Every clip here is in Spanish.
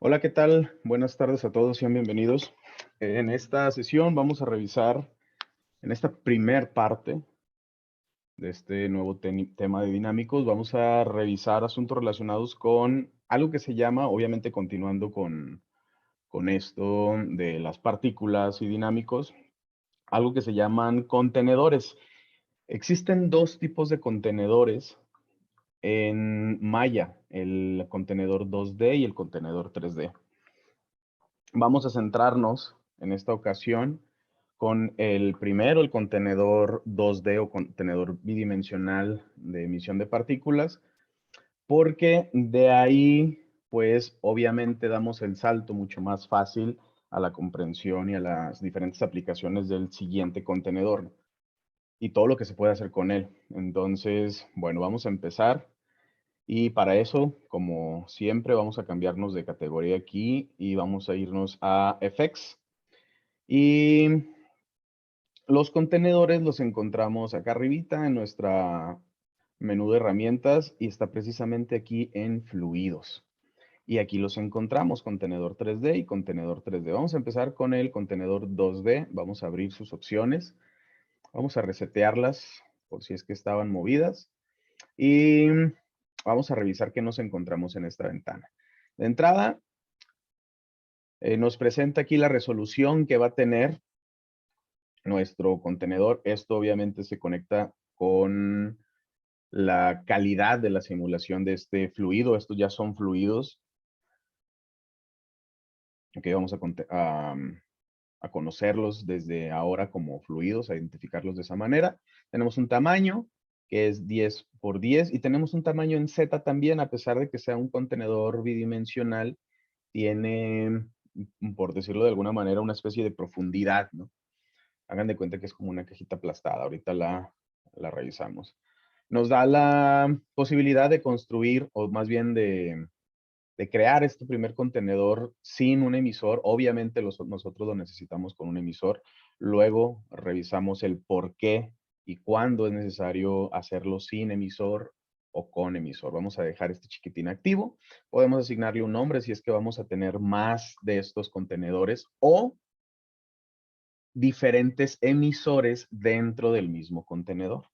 Hola, ¿qué tal? Buenas tardes a todos, sean bienvenidos. En esta sesión vamos a revisar, en esta primer parte de este nuevo tema de dinámicos, vamos a revisar asuntos relacionados con algo que se llama, obviamente continuando con esto de las partículas y dinámicos, algo que se llaman contenedores. Existen dos tipos de contenedores en Maya, el contenedor 2D y el contenedor 3D. Vamos a centrarnos en esta ocasión con el primero, el contenedor 2D o contenedor bidimensional de emisión de partículas, porque de ahí, pues obviamente damos el salto mucho más fácil a la comprensión y a las diferentes aplicaciones del siguiente contenedor y todo lo que se puede hacer con él. Entonces, bueno, vamos a empezar. Y para eso, como siempre, vamos a cambiarnos de categoría aquí y vamos a irnos a FX. Y los contenedores los encontramos acá arribita en nuestra menú de herramientas y está precisamente aquí en fluidos. Y aquí los encontramos, contenedor 3D y contenedor 3D. Vamos a empezar con el contenedor 2D. Vamos a abrir sus opciones. Vamos a resetearlas por si es que estaban movidas. Y vamos a revisar qué nos encontramos en esta ventana. De entrada, nos presenta aquí la resolución que va a tener nuestro contenedor. Esto obviamente se conecta con la calidad de la simulación de este fluido. Estos ya son fluidos. Ok, vamos a conocerlos desde ahora como fluidos, a identificarlos de esa manera. Tenemos un tamaño que es 10 por 10 y tenemos un tamaño en Z también, a pesar de que sea un contenedor bidimensional, tiene, por decirlo de alguna manera, una especie de profundidad, ¿no? Hagan de cuenta que es como una cajita aplastada. Ahorita la revisamos. Nos da la posibilidad de construir, o más bien de crear este primer contenedor sin un emisor. Obviamente nosotros lo necesitamos con un emisor. Luego revisamos el por qué y cuándo es necesario hacerlo sin emisor o con emisor. Vamos a dejar este chiquitín activo. Podemos asignarle un nombre si es que vamos a tener más de estos contenedores o diferentes emisores dentro del mismo contenedor.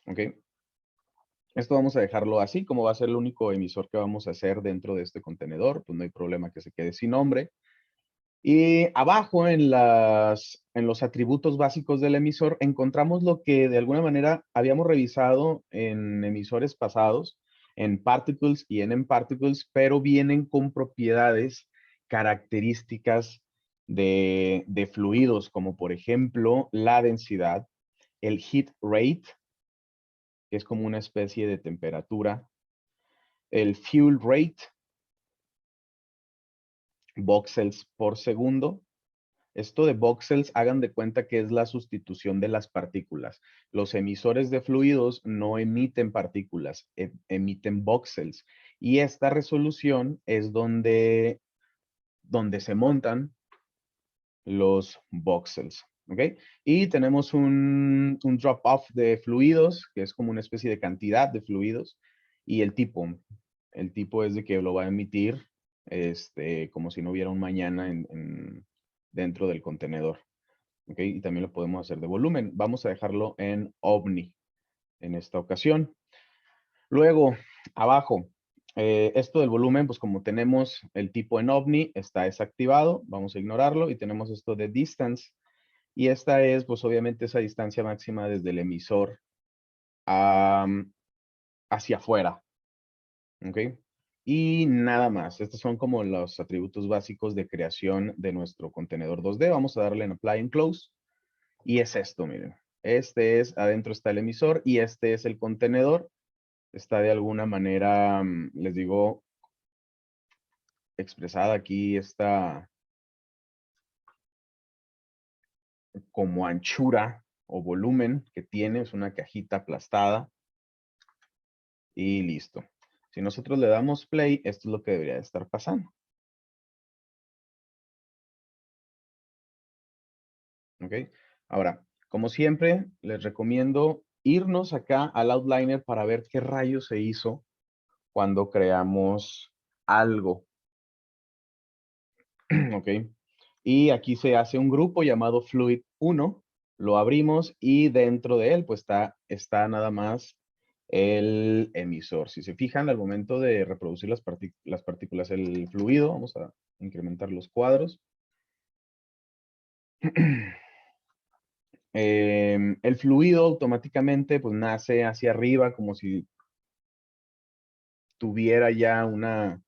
¿Ok? Esto vamos a dejarlo así, como va a ser el único emisor que vamos a hacer dentro de este contenedor, pues no hay problema que se quede sin nombre. Y abajo en los atributos básicos del emisor encontramos lo que de alguna manera habíamos revisado en emisores pasados, en particles y en particles, pero vienen con propiedades características de fluidos, como por ejemplo la densidad, el heat rate, que es como una especie de temperatura, el fuel rate, voxels por segundo. Esto de voxels, hagan de cuenta que es la sustitución de las partículas. Los emisores de fluidos no emiten partículas, emiten voxels. Y esta resolución es donde se montan los voxels. ¿Ok? Y tenemos un drop-off de fluidos, que es como una especie de cantidad de fluidos. Y el tipo. El tipo es de que lo va a emitir como si no hubiera un mañana dentro del contenedor. ¿Ok? Y también lo podemos hacer de volumen. Vamos a dejarlo en OVNI en esta ocasión. Luego, abajo, esto del volumen, pues como tenemos el tipo en OVNI, está desactivado. Vamos a ignorarlo. Y tenemos esto de distance. Y esta es, pues obviamente, esa distancia máxima desde el emisor hacia afuera. ¿Ok? Y nada más. Estos son como los atributos básicos de creación de nuestro contenedor 2D. Vamos a darle en Apply and Close. Y es esto, miren. Este es, adentro está el emisor y este es el contenedor. Está de alguna manera, les digo, expresada aquí esta como anchura o volumen que tiene. Es una cajita aplastada. Y listo. Si nosotros le damos play, esto es lo que debería de estar pasando. ¿Ok? Ahora, como siempre, les recomiendo irnos acá al outliner para ver qué rayos se hizo cuando creamos algo. ¿ok? Y aquí se hace un grupo llamado Fluid 1, lo abrimos y dentro de él pues está nada más el emisor. Si se fijan, al momento de reproducir las partículas, el fluido, vamos a incrementar los cuadros. El fluido automáticamente pues nace hacia arriba como si tuviera ya una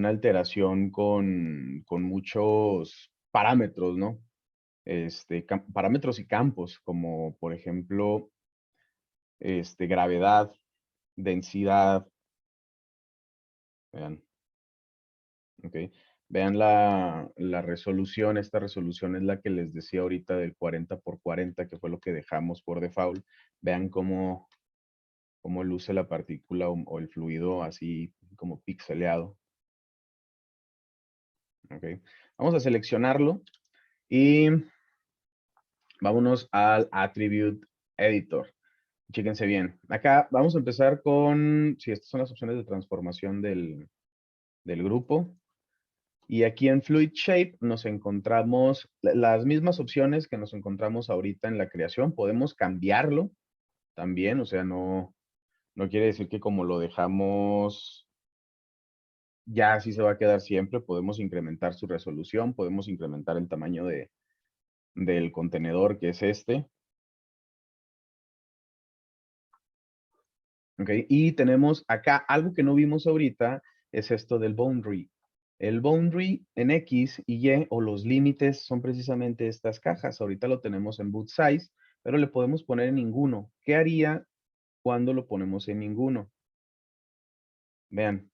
alteración con muchos parámetros, ¿no? Parámetros y campos, como por ejemplo, gravedad, densidad, vean, ¿ok? Vean la resolución, esta resolución es la que les decía ahorita del 40 por 40, que fue lo que dejamos por default. Vean cómo luce la partícula o el fluido así como pixeleado, ¿ok? Vamos a seleccionarlo y vámonos al Attribute Editor. Chéquense bien. Acá vamos a empezar con, sí, estas son las opciones de transformación del grupo. Y aquí en Fluid Shape nos encontramos las mismas opciones que nos encontramos ahorita en la creación. Podemos cambiarlo también, o sea, no quiere decir que como lo dejamos ya así se va a quedar siempre. Podemos incrementar su resolución, podemos incrementar el tamaño del contenedor, que es este. ¿Ok? Y tenemos acá algo que no vimos ahorita, es esto del boundary. El boundary en X y Y o los límites son precisamente estas cajas. Ahorita lo tenemos en boot size, pero le podemos poner en ninguno. ¿Qué haría cuando lo ponemos en ninguno? Vean,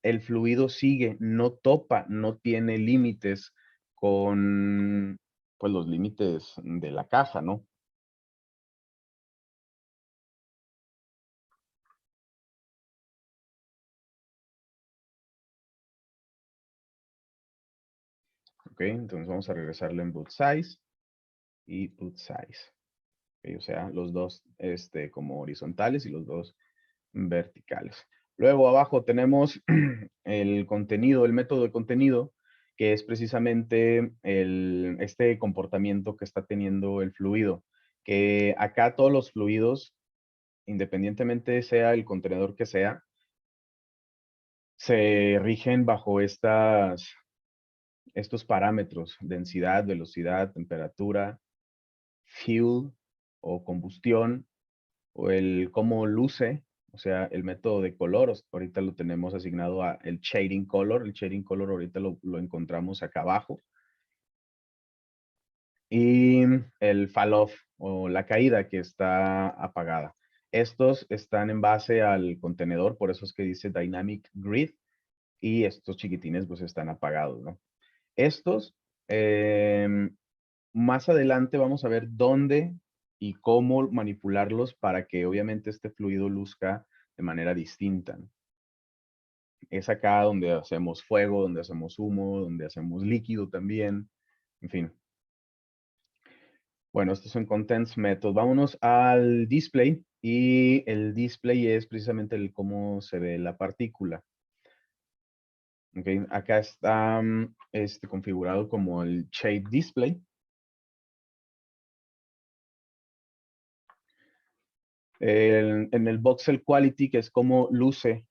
el fluido sigue, no topa, no tiene límites con pues, los límites de la caja, ¿no? Ok, entonces vamos a regresarle en boot size y boot size. O sea, los dos como horizontales y los dos verticales. Luego abajo tenemos el contenido, el método de contenido, que es precisamente este comportamiento que está teniendo el fluido. Que acá todos los fluidos, independientemente sea el contenedor que sea, se rigen bajo estos parámetros: densidad, velocidad, temperatura, fuel o combustión, o el cómo luce, o sea, el método de color. Ahorita lo tenemos asignado a el shading color. El shading color ahorita lo encontramos acá abajo. Y el fall off o la caída, que está apagada. Estos están en base al contenedor, por eso es que dice Dynamic Grid, y estos chiquitines pues están apagados, ¿no? Estos, más adelante vamos a ver dónde y cómo manipularlos para que obviamente este fluido luzca de manera distinta. Es acá donde hacemos fuego, donde hacemos humo, donde hacemos líquido también, en fin. Bueno, estos son Contents Method. Vámonos al display, y el display es precisamente el cómo se ve la partícula. Okay. Acá está configurado como el Shape Display. En el Voxel Quality, que es como luce,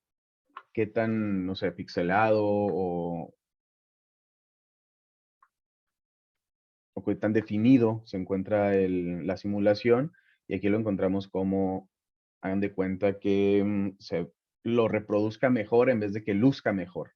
qué tan, no sé, pixelado o qué tan definido se encuentra la simulación. Y aquí lo encontramos como, hagan de cuenta que se lo reproduzca mejor en vez de que luzca mejor.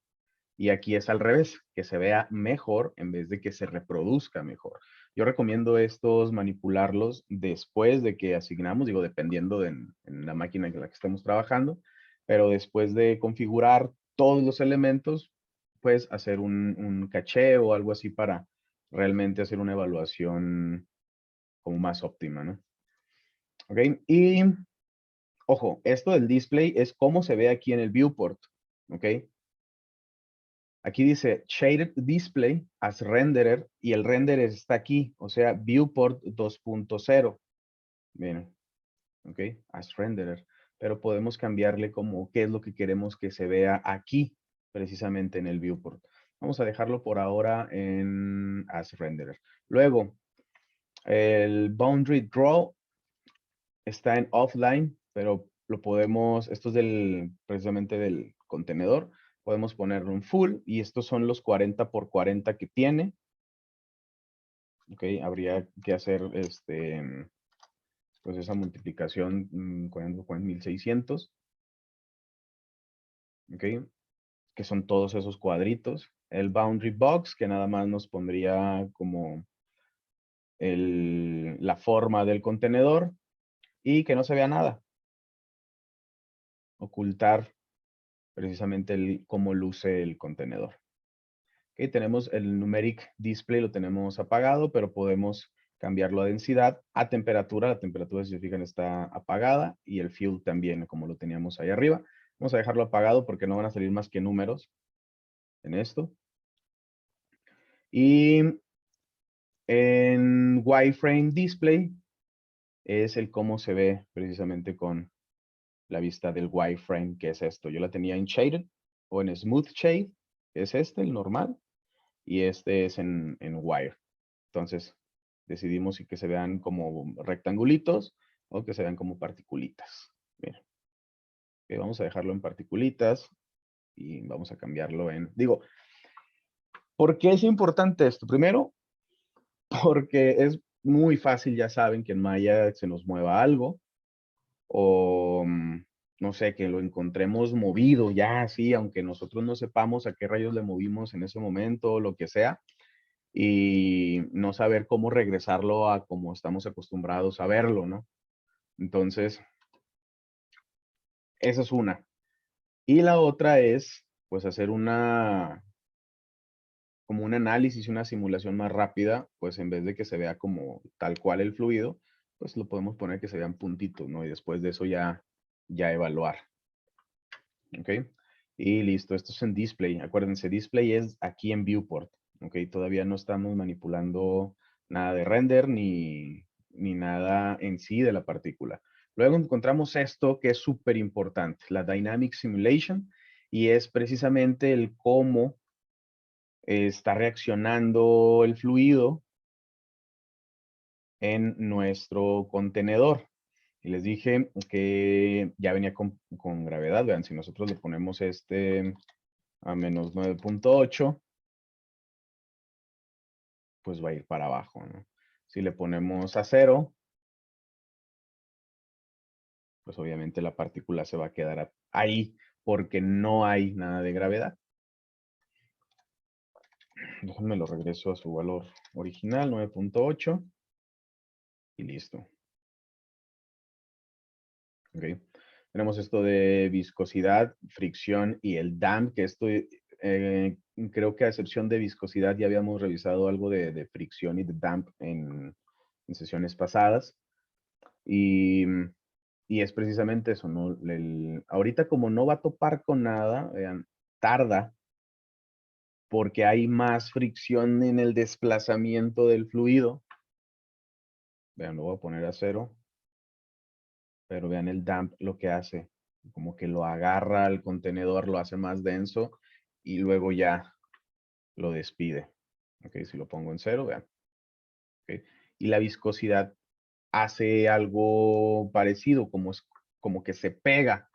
Y aquí es al revés, que se vea mejor en vez de que se reproduzca mejor. Yo recomiendo estos manipularlos después de que asignamos, digo, dependiendo en la máquina en la que estemos trabajando, pero después de configurar todos los elementos, pues hacer un caché o algo así para realmente hacer una evaluación como más óptima, ¿no? Ok, y ojo, esto del display es cómo se ve aquí en el viewport, ¿ok? Aquí dice Shaded Display as Renderer, y el renderer está aquí, o sea, Viewport 2.0. Miren, ok, as Renderer. Pero podemos cambiarle como qué es lo que queremos que se vea aquí, precisamente en el Viewport. Vamos a dejarlo por ahora en as renderer. Luego, el boundary draw está en offline, pero lo podemos, esto es precisamente del contenedor, podemos ponerlo en full y estos son los 40 por 40 que tiene. Ok, habría que hacer pues esa multiplicación con 1600. Ok, que son todos esos cuadritos. El boundary box, que nada más nos pondría como la forma del contenedor y que no se vea nada. Ocultar precisamente cómo luce el contenedor. Okay, tenemos el numeric display, lo tenemos apagado, pero podemos cambiarlo a densidad, a temperatura. La temperatura, si se fijan, está apagada y el fill también, como lo teníamos ahí arriba. Vamos a dejarlo apagado porque no van a salir más que números en esto. Y en wireframe display es el cómo se ve precisamente con la vista del wireframe, que es esto. Yo la tenía en shaded o en smooth shade, que es el normal, y este es en wire. Entonces, decidimos si que se vean como rectangulitos o que se vean como particulitas. Miren. Okay, vamos a dejarlo en particulitas y vamos a cambiarlo en... Digo, ¿por qué es importante esto? Primero, porque es muy fácil, ya saben, que en Maya se nos mueva algo o no sé, que lo encontremos movido ya así, aunque nosotros no sepamos a qué rayos le movimos en ese momento o lo que sea, y no saber cómo regresarlo a como estamos acostumbrados a verlo, ¿no? Entonces, esa es una. Y la otra es, pues, hacer como un análisis, una simulación más rápida, pues en vez de que se vea como tal cual el fluido, pues lo podemos poner que se vean puntitos, ¿no? Y después de eso ya evaluar. ¿Ok? Y listo, esto es en display. Acuérdense, display es aquí en viewport. ¿Ok? Todavía no estamos manipulando nada de render ni nada en sí de la partícula. Luego encontramos esto que es súper importante, la Dynamic Simulation, y es precisamente el cómo está reaccionando el fluido en nuestro contenedor. Y les dije que ya venía con gravedad. Vean, si nosotros le ponemos a menos 9.8, pues va a ir para abajo, ¿no? Si le ponemos a 0, pues obviamente la partícula se va a quedar ahí porque no hay nada de gravedad. Déjenme lo regreso a su valor original, 9.8, y listo. Okay. Tenemos esto de viscosidad, fricción y el damp, que esto creo que a excepción de viscosidad ya habíamos revisado algo de fricción y de damp en sesiones pasadas. Y es precisamente eso, ¿no? Ahorita como no va a topar con nada, vean, tarda porque hay más fricción en el desplazamiento del fluido. Vean, lo voy a poner a 0. Pero vean el damp lo que hace, como que lo agarra al contenedor, lo hace más denso y luego ya lo despide. Ok, si lo pongo en 0, vean. Okay. Y la viscosidad hace algo parecido, como que se pega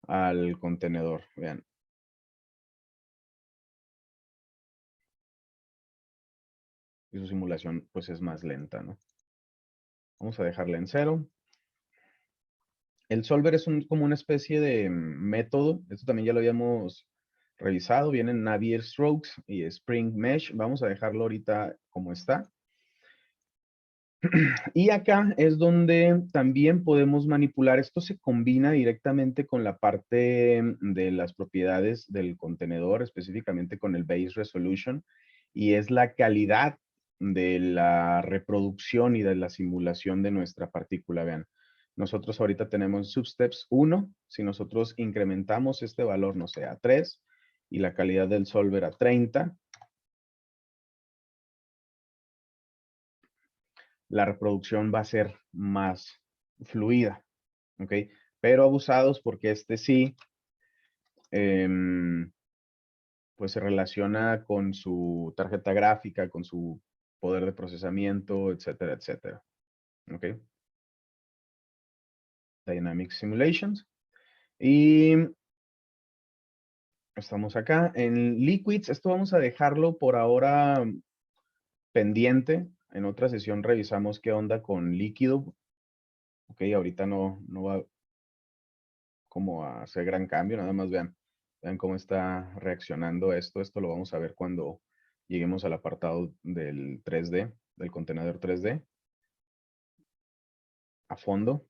al contenedor, vean. Y su simulación pues es más lenta, ¿no? Vamos a dejarla en 0. El solver es como una especie de método. Esto también ya lo habíamos revisado. Vienen Navier Strokes y Spring Mesh. Vamos a dejarlo ahorita como está. Y acá es donde también podemos manipular. Esto se combina directamente con la parte de las propiedades del contenedor, específicamente con el Base Resolution, y es la calidad de la reproducción y de la simulación de nuestra partícula. Vean, nosotros ahorita tenemos substeps 1. Si nosotros incrementamos este valor, no sé, a 3 y la calidad del solver a 30, la reproducción va a ser más fluida, ¿ok? Pero abusados porque sí pues se relaciona con su tarjeta gráfica, con su poder de procesamiento, etcétera, etcétera. ¿Ok? Dynamic Simulations. Y estamos acá en Liquids. Esto vamos a dejarlo por ahora pendiente. En otra sesión revisamos qué onda con líquido. Ok, ahorita no va como a hacer gran cambio. Nada más vean cómo está reaccionando esto. Esto lo vamos a ver cuando lleguemos al apartado del 3D, del contenedor 3D, a fondo.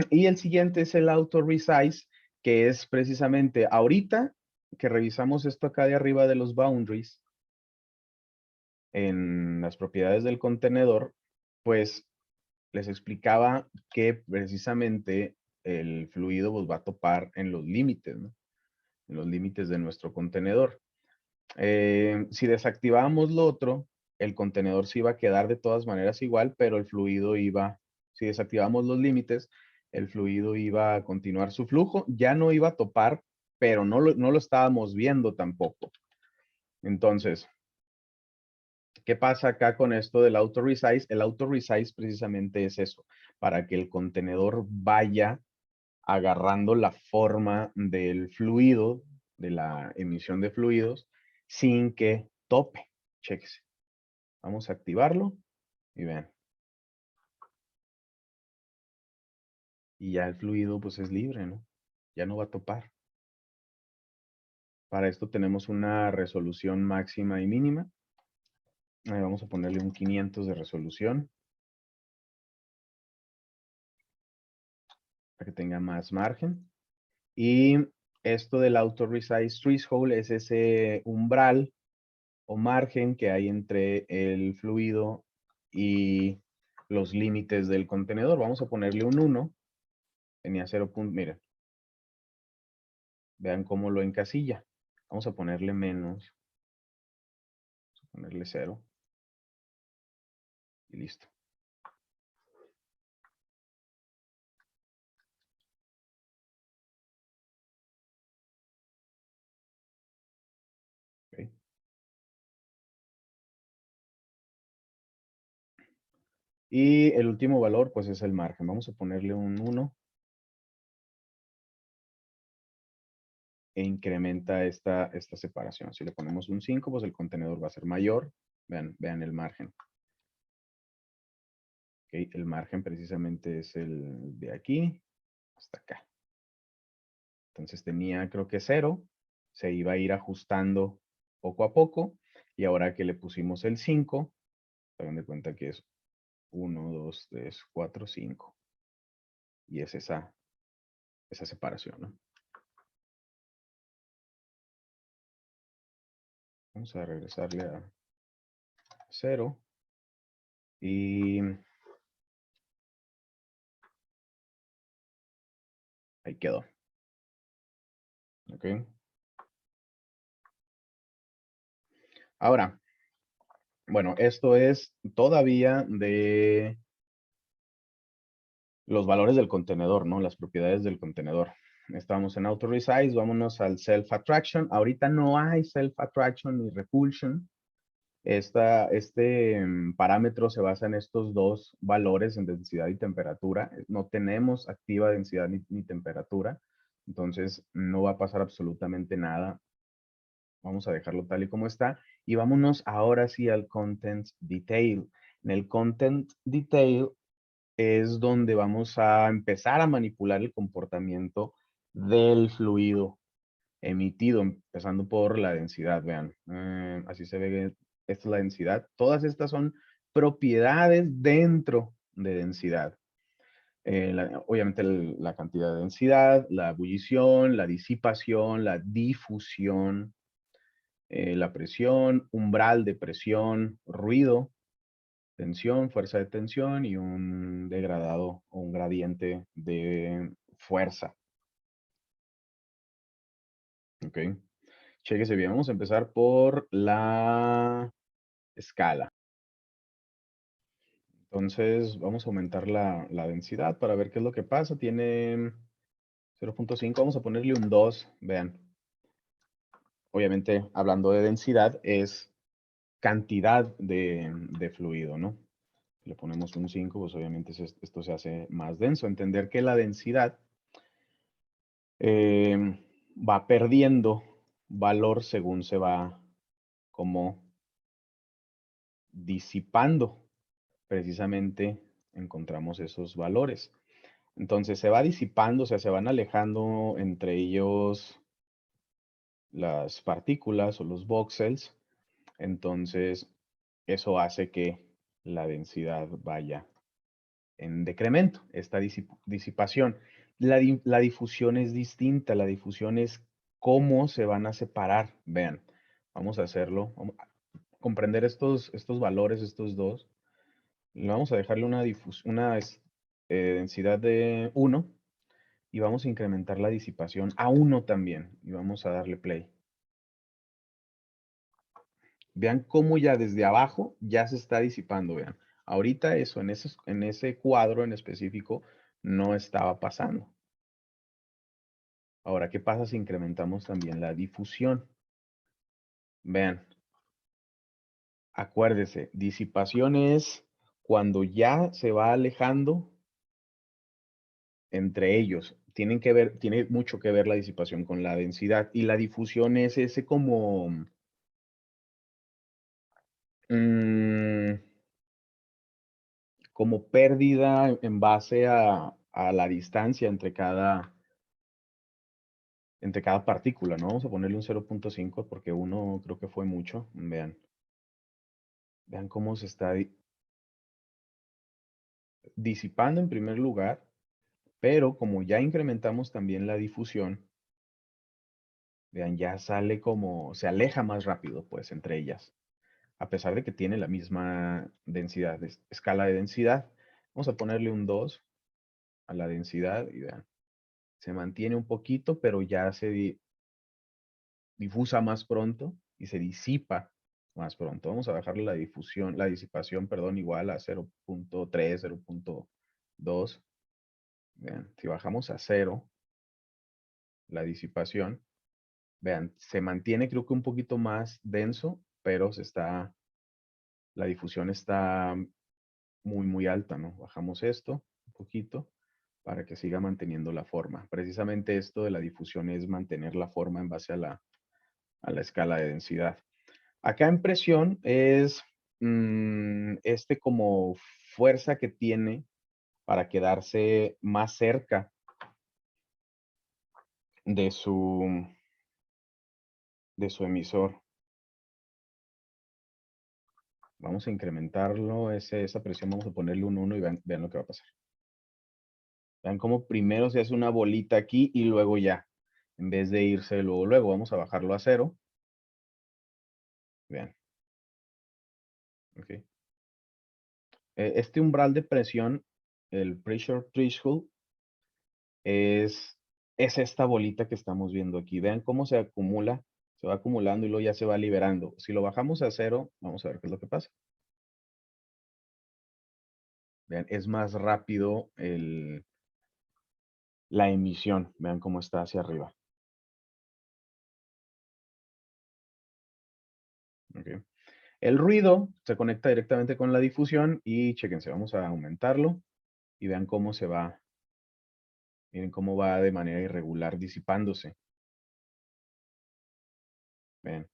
Y el siguiente es el Auto Resize, que es precisamente ahorita que revisamos esto acá de arriba de los boundaries, en las propiedades del contenedor, pues les explicaba que precisamente el fluido pues, va a topar en los límites, ¿no? En los límites de nuestro contenedor. Si desactivábamos lo otro, el contenedor se iba a quedar de todas maneras igual, pero el fluido iba, si desactivamos los límites, el fluido iba a continuar su flujo, ya no iba a topar, pero no lo estábamos viendo tampoco. Entonces, ¿qué pasa acá con esto del auto resize? El auto resize precisamente es eso, para que el contenedor vaya agarrando la forma del fluido, de la emisión de fluidos, sin que tope. Chéquese. Vamos a activarlo y vean. Y ya el fluido pues es libre, ¿no? Ya no va a topar. Para esto tenemos una resolución máxima y mínima. Vamos a ponerle un 500 de resolución para que tenga más margen. Y esto del auto resize threshold es ese umbral o margen que hay entre el fluido y los límites del contenedor. Vamos a ponerle un 1. Tenía 0. Miren. Vean cómo lo encasilla. Vamos a ponerle menos. Vamos a ponerle 0. Y listo. Okay. Y el último valor, pues es el margen. Vamos a ponerle un 1. E incrementa esta separación. Si le ponemos un 5, pues el contenedor va a ser mayor. Vean el margen. Okay. El margen precisamente es el de aquí hasta acá. Entonces tenía, creo que 0. Se iba a ir ajustando poco a poco. Y ahora que le pusimos el 5, hagan de cuenta que es 1, 2, 3, 4, 5. Y es esa separación, ¿no? Vamos a regresarle a 0. Y ahí quedó. ¿Ok? Ahora, bueno, esto es todavía de los valores del contenedor, ¿no? Las propiedades del contenedor. Estamos en Auto Resize, vámonos al Self Attraction. Ahorita no hay Self Attraction ni Repulsion. Este parámetro se basa en estos dos valores, en densidad y temperatura. No tenemos activa densidad ni temperatura. Entonces, no va a pasar absolutamente nada. Vamos a dejarlo tal y como está. Y vámonos ahora sí al Content Detail. En el Content Detail es donde vamos a empezar a manipular el comportamiento del fluido emitido, empezando por la densidad. Vean, así se ve, esta es la densidad. Todas estas son propiedades dentro de densidad. Obviamente la cantidad de densidad, la ebullición, la disipación, la difusión, la presión, umbral de presión, ruido, tensión, fuerza de tensión y un degradado o un gradiente de fuerza. Ok. Chéquese bien. Vamos a empezar por la escala. Entonces, vamos a aumentar la densidad para ver qué es lo que pasa. Tiene 0.5. Vamos a ponerle un 2. Vean. obviamente hablando de densidad, es cantidad de fluido, ¿no? Le ponemos un 5, pues obviamente esto se hace más denso. Entender que la densidad va perdiendo valor según se va como disipando. Precisamente encontramos esos valores. Entonces se va disipando, o sea, se van alejando entre ellos las partículas o los voxels. Entonces eso hace que la densidad vaya en decremento, esta disipación. La difusión es distinta, la difusión es cómo se van a separar. Vean, vamos a hacerlo, vamos a comprender estos valores, estos dos. Vamos a dejarle una densidad de 1 y vamos a incrementar la disipación a 1 también y vamos a darle play. Vean cómo ya desde abajo ya se está disipando, vean. Ahorita eso, en ese cuadro en específico, no estaba pasando. Ahora, ¿qué pasa si incrementamos también la difusión? Vean, acuérdese, disipación es cuando ya se va alejando entre ellos. Tiene mucho que ver la disipación con la densidad. Y la difusión es ese como... como pérdida en base a la distancia entre cada partícula, ¿no? Vamos a ponerle un 0.5 porque uno creo que fue mucho. Vean cómo se está disipando en primer lugar, pero como ya incrementamos también la difusión, vean, ya sale como, se aleja más rápido, pues, entre ellas, a pesar de que tiene la misma densidad, escala de densidad. Vamos a ponerle un 2 a la densidad y vean, se mantiene un poquito, pero ya se difusa más pronto y se disipa más pronto. Vamos a bajarle la disipación, perdón, igual a 0.3, 0.2. Vean, si bajamos a 0, la disipación, vean, se mantiene creo que un poquito más denso, pero la difusión está muy alta, ¿no? Bajamos esto un poquito para que siga manteniendo la forma. Precisamente esto de la difusión es mantener la forma en base a la escala de densidad. Acá en presión es como fuerza que tiene para quedarse más cerca de su emisor. Vamos a incrementarlo, esa presión, vamos a ponerle un 1 y vean lo que va a pasar. Vean cómo primero se hace una bolita aquí y luego ya, en vez de irse luego, vamos a bajarlo a 0. Vean. Okay. Este umbral de presión, el pressure threshold, es esta bolita que estamos viendo aquí. Vean cómo se acumula, se va acumulando y luego ya se va liberando. Si lo bajamos a 0, vamos a ver qué es lo que pasa. Vean, es más rápido la emisión. Vean cómo está hacia arriba. Okay. El ruido se conecta directamente con la difusión y chequense, vamos a aumentarlo y vean cómo se va, miren cómo va de manera irregular disipándose. Vean.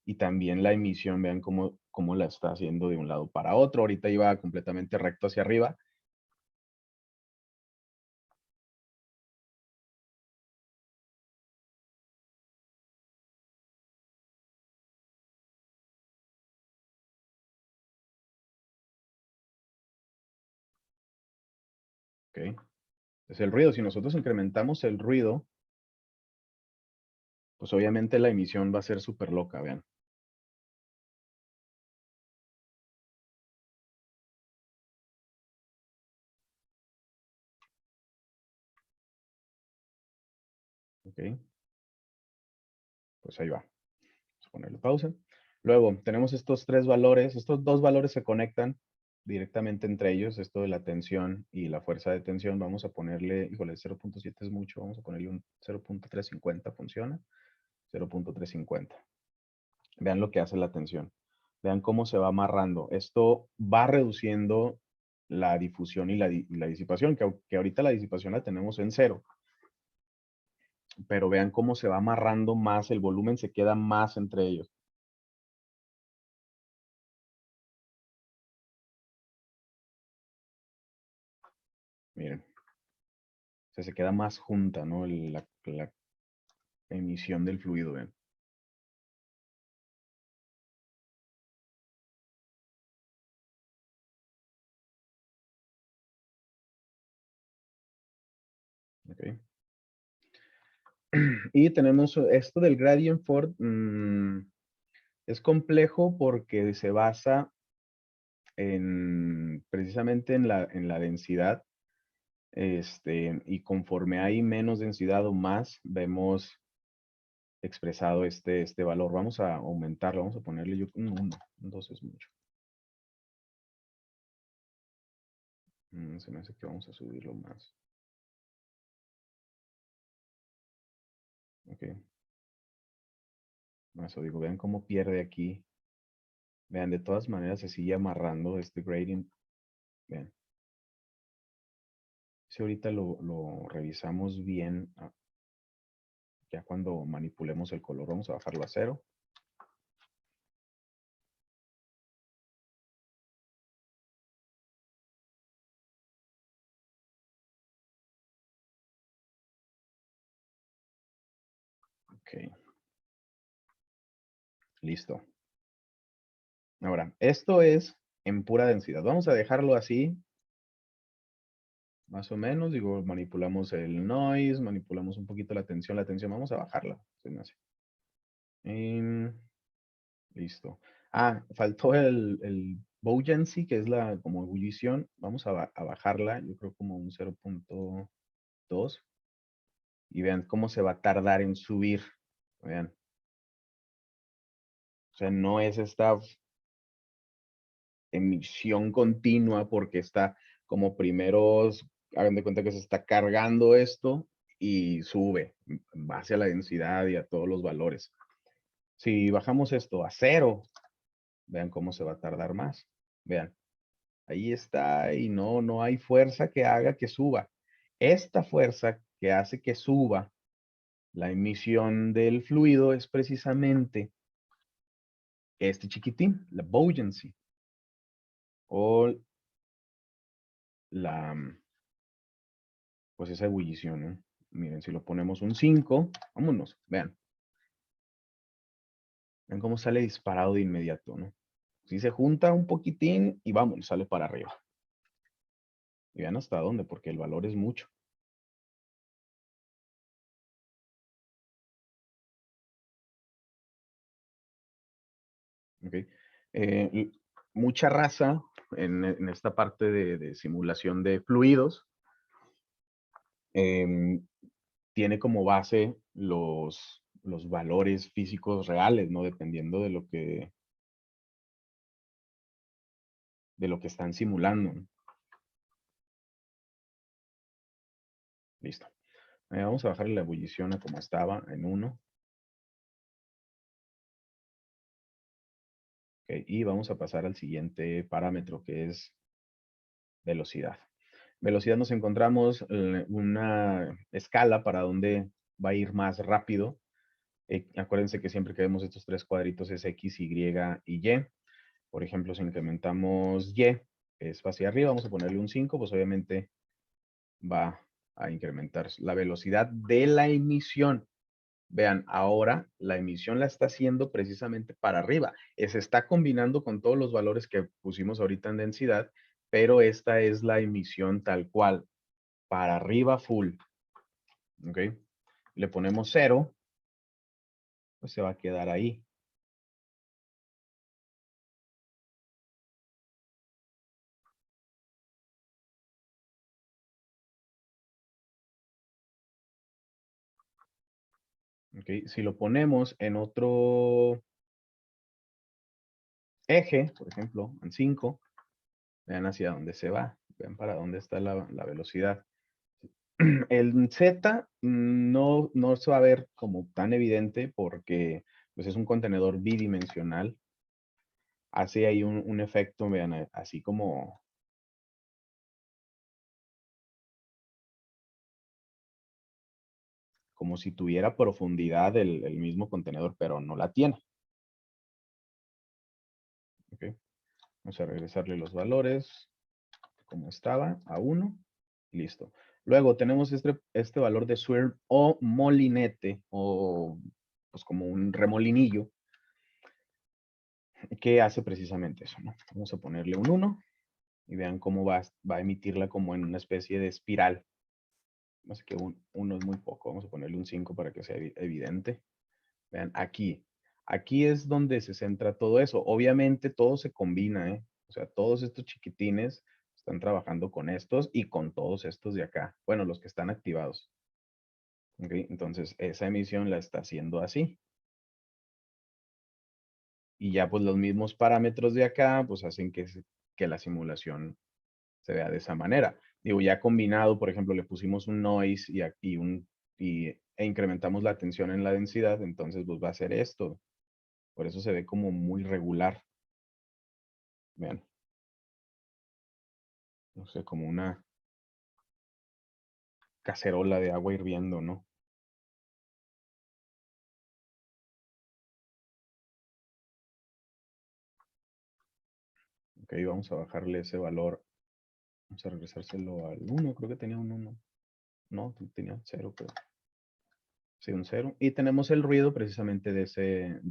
Y también la emisión, vean cómo la está haciendo de un lado para otro. Ahorita iba completamente recto hacia arriba. Okay. Entonces el ruido, si nosotros incrementamos el ruido, pues obviamente la emisión va a ser súper loca, vean. Ok, pues ahí va. Vamos a ponerle pausa. Luego tenemos estos tres valores, estos dos valores se conectan directamente entre ellos, esto de la tensión y la fuerza de tensión. Vamos a ponerle, híjole, 0.7 es mucho, vamos a ponerle un 0.350, funciona. 0.350. Vean lo que hace la tensión. Vean cómo se va amarrando. Esto va reduciendo la difusión y la disipación, que ahorita la disipación la tenemos en 0. Pero vean cómo se va amarrando más, el volumen se queda más entre ellos. Miren. O sea, se queda más junta, ¿no? La emisión del fluido, vean. Okay. Y tenemos esto del gradient Ford. Es complejo porque se basa precisamente en la densidad. Y conforme hay menos densidad o más, vemos expresado este valor. Vamos a aumentarlo, vamos a ponerle yo un 1. Un 2 es mucho. Se me hace que vamos a subirlo más. Ok. No, eso digo, vean cómo pierde aquí. Vean, de todas maneras se sigue amarrando este gradient. Vean. Si ahorita lo revisamos bien, ya cuando manipulemos el color, vamos a bajarlo a 0. Ok. Listo. Ahora, esto es en pura densidad. Vamos a dejarlo así, más o menos. Digo, manipulamos el noise, manipulamos un poquito la tensión. La tensión, vamos a bajarla. Se me hace. Listo. Faltó el buoyancy, que es la como ebullición. Vamos a bajarla, yo creo como un 0.2. Y vean cómo se va a tardar en subir. Vean. O sea, no es esta emisión continua porque está como primeros, hagan de cuenta que se está cargando esto y sube en base a la densidad y a todos los valores. Si bajamos esto a 0, vean cómo se va a tardar más. Vean, ahí está y no hay fuerza que haga que suba. Esta fuerza que hace que suba la emisión del fluido es precisamente este chiquitín, la buoyancy, o pues esa ebullición, ¿no? Miren, si lo ponemos un 5, vámonos, vean. Vean cómo sale disparado de inmediato, ¿no? Si se junta un poquitín y vámonos, sale para arriba. Y vean hasta dónde, porque el valor es mucho. ¿Okay? Mucha raza en esta parte de simulación de fluidos tiene como base los valores físicos reales, ¿no? Dependiendo de lo que están simulando. Listo. Vamos a bajar la ebullición a como estaba en 1. Okay, y vamos a pasar al siguiente parámetro, que es velocidad. Velocidad, nos encontramos una escala para donde va a ir más rápido. Acuérdense que siempre que vemos estos tres cuadritos es X, Y y Y. Por ejemplo, si incrementamos Y, es hacia arriba, vamos a ponerle un 5, pues obviamente va a incrementar la velocidad de la emisión. Vean, ahora la emisión la está haciendo precisamente para arriba. Se está combinando con todos los valores que pusimos ahorita en densidad, pero esta es la emisión tal cual, para arriba full. ¿Ok? Le ponemos 0, pues se va a quedar ahí. ¿Ok? Si lo ponemos en otro eje, por ejemplo, en 5, vean hacia dónde se va, vean para dónde está la velocidad. El Z no se va a ver como tan evidente porque pues, es un contenedor bidimensional. Hace ahí un efecto, vean, así como si tuviera profundidad el mismo contenedor, pero no la tiene. ¿Ok? Vamos a regresarle los valores como estaba, a 1. Listo. Luego tenemos este valor de swirl o molinete, o pues como un remolinillo, que hace precisamente eso, ¿no? Vamos a ponerle un 1 y vean cómo va a emitirla como en una especie de espiral. No sé que un 1 es muy poco, vamos a ponerle un 5 para que sea evidente. Vean, aquí es donde se centra todo eso. Obviamente todo se combina, ¿eh? O sea, todos estos chiquitines están trabajando con estos y con todos estos de acá. Bueno, los que están activados. ¿Ok? Entonces, esa emisión la está haciendo así. Y ya pues los mismos parámetros de acá, pues hacen que la simulación se vea de esa manera. Digo, ya combinado, por ejemplo, le pusimos un noise e incrementamos la tensión en la densidad, entonces pues va a ser esto. Por eso se ve como muy regular. Vean. No sé, como una cacerola de agua hirviendo, ¿no? Ok, vamos a bajarle ese valor. Vamos a regresárselo al 1. Creo que tenía un 1. No, tenía 0, pero sí, un 0. Y tenemos el ruido precisamente de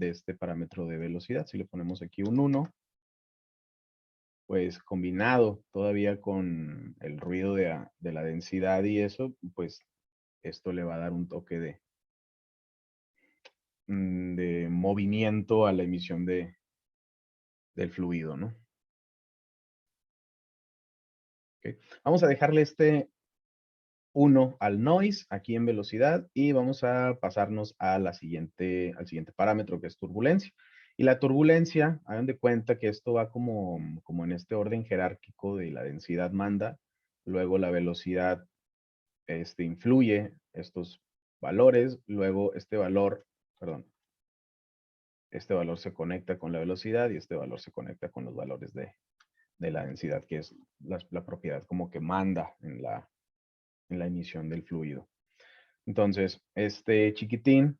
este parámetro de velocidad. Si le ponemos aquí un 1, pues combinado todavía con el ruido de la densidad y eso, pues esto le va a dar un toque de movimiento a la emisión del fluido, ¿no? Okay. Vamos a dejarle este 1 al noise aquí en velocidad y vamos a pasarnos a al siguiente parámetro que es turbulencia. Y la turbulencia, hagan de cuenta que esto va como en este orden jerárquico de la densidad manda, luego la velocidad influye estos valores, luego este valor se conecta con la velocidad y este valor se conecta con los valores de la densidad, que es la propiedad como que manda en la emisión del fluido. Entonces, este chiquitín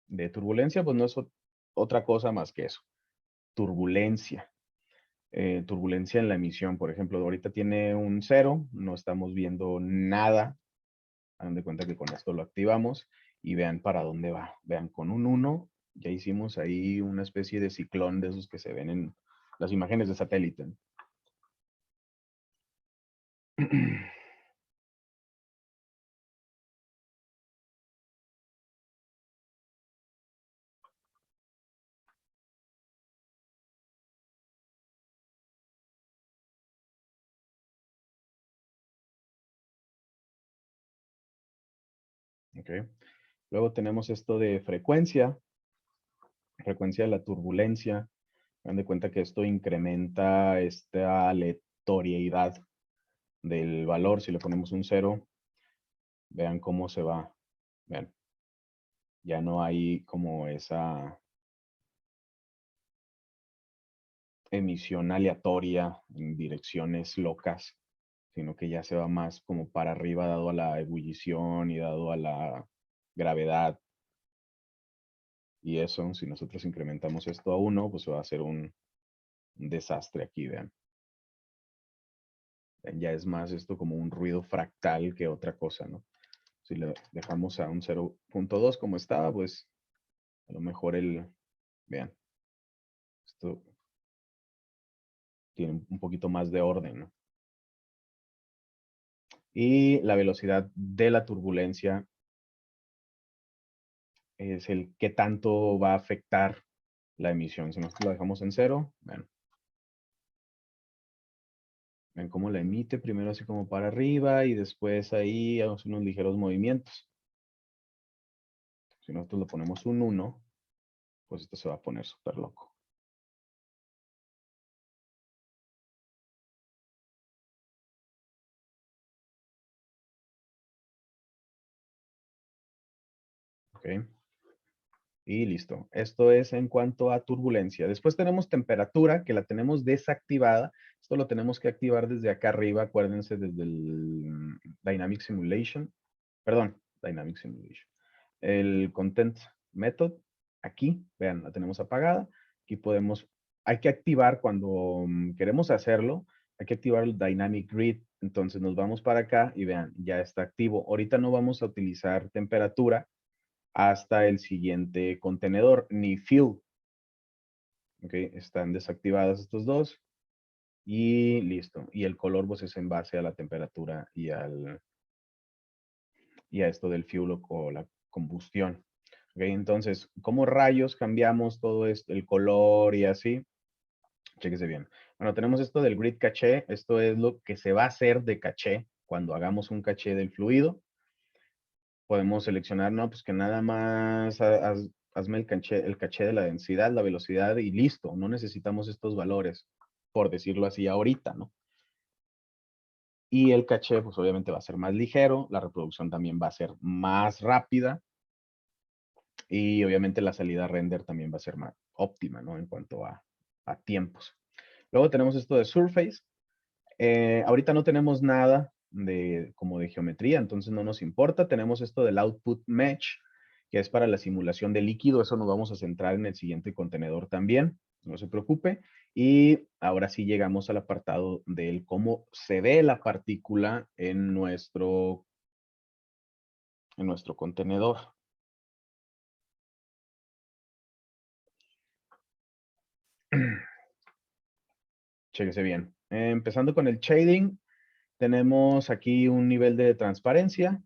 de turbulencia, pues no es otra cosa más que eso, turbulencia. Turbulencia en la emisión, por ejemplo, ahorita tiene un 0, no estamos viendo nada. Hagan de cuenta que con esto lo activamos y vean para dónde va. Vean, con un 1 ya hicimos ahí una especie de ciclón de esos que se ven en las imágenes de satélite. Okay. Luego tenemos esto de frecuencia de la turbulencia. Hagan de cuenta que esto incrementa esta aleatoriedad del valor. Si le ponemos un 0, vean cómo se va. Vean, ya no hay como esa emisión aleatoria en direcciones locas, sino que ya se va más como para arriba dado a la ebullición y dado a la gravedad. Y eso, si nosotros incrementamos esto a 1, pues va a ser un desastre aquí, vean. Ya es más esto como un ruido fractal que otra cosa, ¿no? Si le dejamos a un 0.2 como estaba, pues a lo mejor vean, esto tiene un poquito más de orden, ¿no? Y la velocidad de la turbulencia es el que tanto va a afectar la emisión. Si nosotros lo dejamos en 0, ven cómo la emite, primero así como para arriba y después ahí hacemos unos ligeros movimientos. Si nosotros le ponemos un 1, pues esto se va a poner súper loco. Y listo. Esto es en cuanto a turbulencia. Después tenemos temperatura, que la tenemos desactivada. Esto lo tenemos que activar desde acá arriba. Acuérdense desde el Dynamic Simulation. Perdón, Dynamic Simulation. El Content Method. Aquí, vean, la tenemos apagada. Aquí podemos, hay que activar cuando queremos hacerlo. Hay que activar el Dynamic Grid. Entonces nos vamos para acá y vean, ya está activo. Ahorita no vamos a utilizar temperatura hasta el siguiente contenedor, ni fuel. Ok, están desactivadas estos dos. Y listo. Y el color pues es en base a la temperatura y a esto del fuel o la combustión. Ok, entonces, ¿cómo rayos cambiamos todo esto, el color y así? Chéquese bien. Bueno, tenemos esto del grid caché. Esto es lo que se va a hacer de caché cuando hagamos un caché del fluido. Podemos seleccionar, no, pues que nada más hazme el caché de la densidad, la velocidad y listo. No necesitamos estos valores, por decirlo así ahorita, ¿no? Y el caché, pues obviamente va a ser más ligero, la reproducción también va a ser más rápida y obviamente la salida a render también va a ser más óptima, ¿no? En cuanto a tiempos. Luego tenemos esto de Surface. Ahorita no tenemos nada como de geometría, entonces no nos importa. Tenemos esto del Output Mesh, que es para la simulación de líquido. Eso nos vamos a centrar en el siguiente contenedor también, no se preocupe. Y ahora sí llegamos al apartado del cómo se ve la partícula en nuestro contenedor. Chéquese bien. Empezando con el shading, tenemos aquí un nivel de transparencia.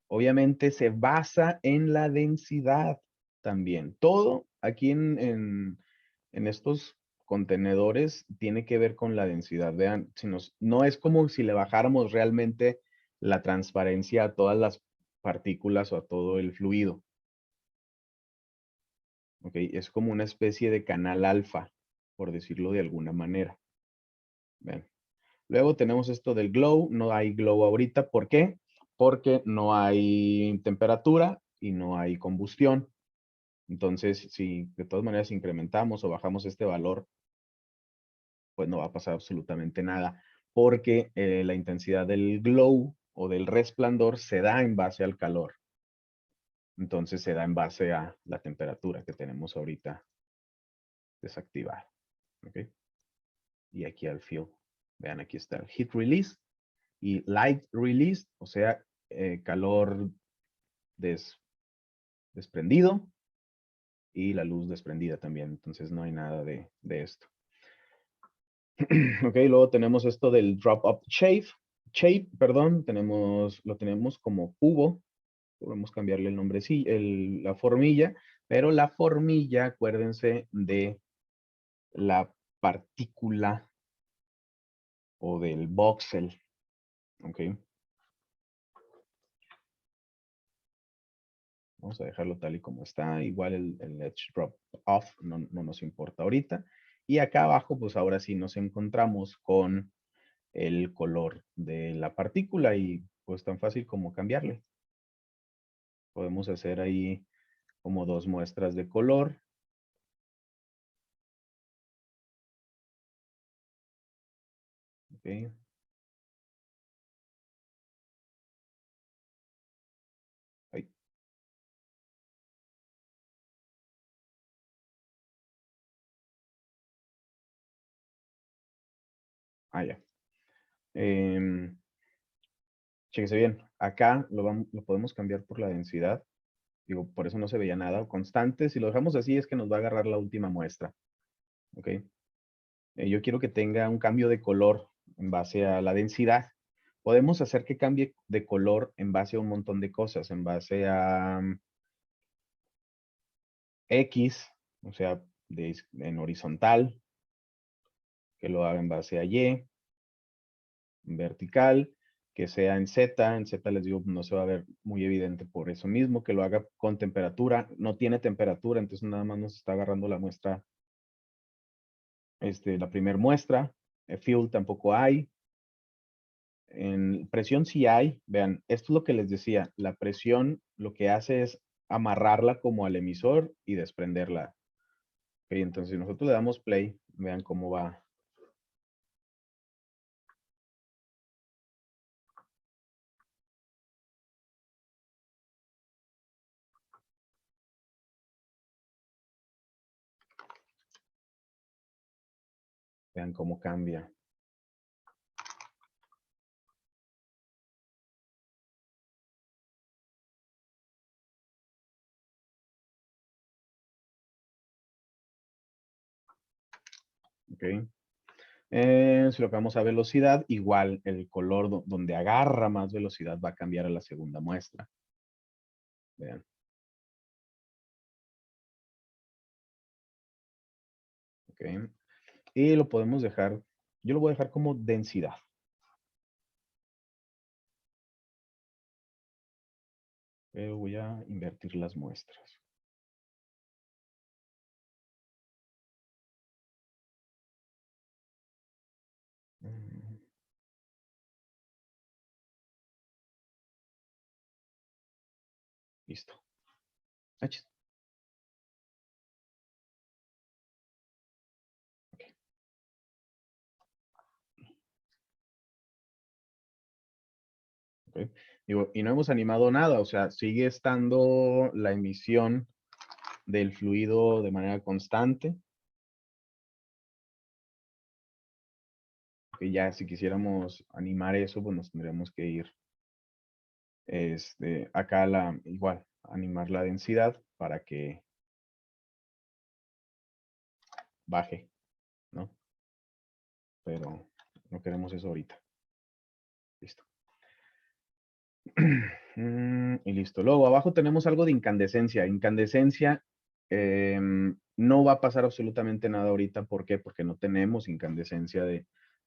Obviamente se basa en la densidad también. Todo aquí en estos contenedores tiene que ver con la densidad. Vean, no es como si le bajáramos realmente la transparencia a todas las partículas o a todo el fluido. ¿Ok? Es como una especie de canal alfa, por decirlo de alguna manera. Vean. Luego tenemos esto del glow. No hay glow ahorita. ¿Por qué? Porque no hay temperatura y no hay combustión. Entonces, si de todas maneras incrementamos o bajamos este valor, pues no va a pasar absolutamente nada, porque la intensidad del glow o del resplandor se da en base al calor. Entonces se da en base a la temperatura que tenemos ahorita desactivada. ¿Ok? Y aquí al fill. Vean, aquí está el heat release y light release, o sea, calor desprendido y la luz desprendida también. Entonces no hay nada de esto. Ok, luego tenemos esto del drop-up shape, perdón, lo tenemos como cubo. Podemos cambiarle el nombre, sí, la formilla, pero la formilla, acuérdense de la partícula o del voxel. Ok. Vamos a dejarlo tal y como está. Igual el edge drop off no nos importa ahorita. Y acá abajo, pues ahora sí nos encontramos con el color de la partícula y pues tan fácil como cambiarle. Podemos hacer ahí como dos muestras de color. Okay. Ahí. Ya. Chéquese bien. Acá lo podemos cambiar por la densidad. Digo, por eso no se veía nada constante. Si lo dejamos así es que nos va a agarrar la última muestra. Ok. Yo quiero que tenga un cambio de color en base a la densidad. Podemos hacer que cambie de color en base a un montón de cosas, en base a X, o sea, en horizontal, que lo haga en base a Y, en vertical, que sea en Z les digo, no se va a ver muy evidente por eso mismo, que lo haga con temperatura, no tiene temperatura, entonces nada más nos está agarrando la muestra, la primera muestra, fuel tampoco hay, en presión sí hay, vean, esto es lo que les decía, la presión lo que hace es amarrarla como al emisor y desprenderla. Ok, entonces si nosotros le damos play, vean cómo va. Vean cómo cambia. Ok. Si lo cambiamos a velocidad, igual el color donde agarra más velocidad va a cambiar a la segunda muestra. Vean. Ok. Y lo podemos dejar, yo lo voy a dejar como densidad. Pero voy a invertir las muestras. Mm, Listo. Achis. Ok, ok. Digo, y no hemos animado nada, o sea, sigue estando la emisión del fluido de manera constante. Que ya si quisiéramos animar eso, pues nos tendríamos que ir acá igual, animar la densidad para que baje, ¿no? Pero no queremos eso ahorita. Listo. Y listo. Luego, abajo tenemos algo de incandescencia. Incandescencia, no va a pasar absolutamente nada ahorita. ¿Por qué? Porque no tenemos incandescencia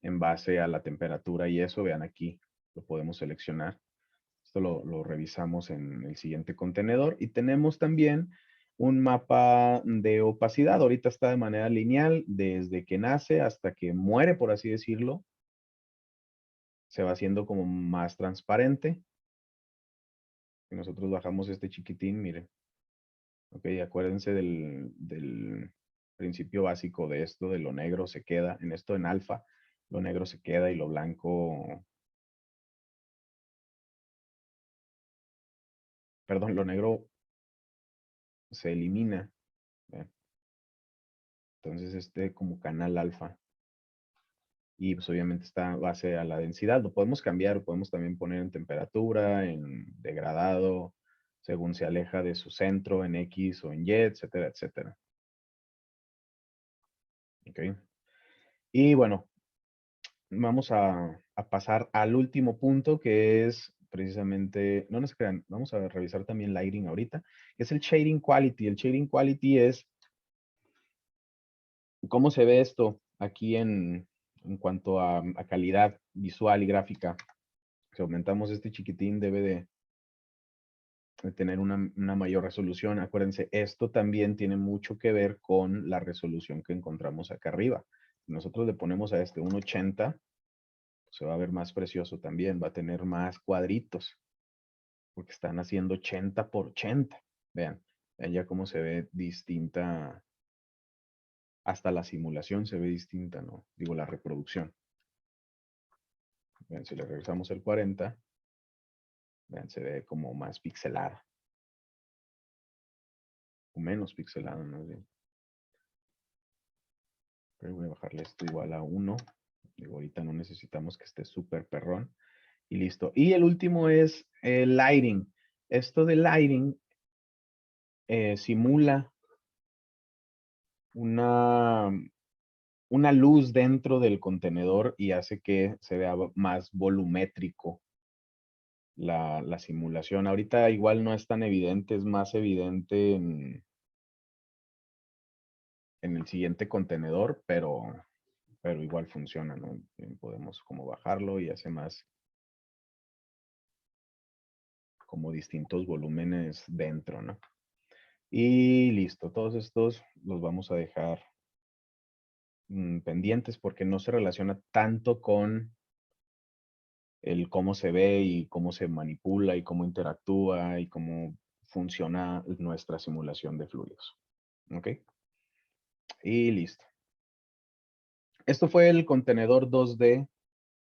en base a la temperatura y eso. Vean aquí, lo podemos seleccionar. Esto lo revisamos en el siguiente contenedor. Y tenemos también un mapa de opacidad. Ahorita está de manera lineal desde que nace hasta que muere, por así decirlo. Se va haciendo como más transparente. Si nosotros bajamos este chiquitín, miren. Ok, acuérdense del principio básico de esto, de lo negro se queda, en esto en alfa, lo negro se queda y lo blanco, perdón, lo negro se elimina. ¿Vean? Entonces como canal alfa. Y pues obviamente está base a la densidad. Lo podemos cambiar, lo podemos también poner en temperatura, en degradado, según se aleja de su centro, en X o en Y, etcétera, etcétera. Ok. Y bueno, vamos a pasar al último punto que es precisamente, no nos crean, vamos a revisar también lighting ahorita, que es el shading quality. El shading quality es cómo se ve esto aquí en cuanto a calidad visual y gráfica. Si aumentamos este chiquitín debe de tener una mayor resolución. Acuérdense, esto también tiene mucho que ver con la resolución que encontramos acá arriba. Si nosotros le ponemos a este un 80, se va a ver más precioso también, va a tener más cuadritos, porque están haciendo 80 por 80. Vean, vean ya cómo se ve distinta, hasta la simulación se ve distinta, ¿no? Digo, la reproducción. Vean, si le regresamos el 40, vean, se ve como más pixelada, o menos pixelada, más bien. Pero voy a bajarle esto igual a 1. Digo, ahorita no necesitamos que esté súper perrón. Y listo. Y el último es el lighting. Esto de lighting simula una, una luz dentro del contenedor y hace que se vea más volumétrico la simulación. Ahorita igual no es tan evidente, es más evidente en el siguiente contenedor, pero igual funciona, ¿no? Podemos como bajarlo y hace más como distintos volúmenes dentro, ¿no? Y listo, todos estos los vamos a dejar pendientes porque no se relaciona tanto con el cómo se ve y cómo se manipula y cómo interactúa y cómo funciona nuestra simulación de fluidos. ¿Ok? Y listo. Esto fue el contenedor 2D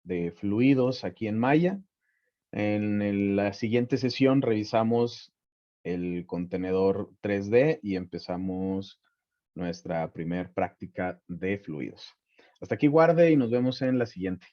de fluidos aquí en Maya. En la siguiente sesión revisamos el contenedor 3D y empezamos nuestra primer práctica de fluidos. Hasta aquí guarde y nos vemos en la siguiente.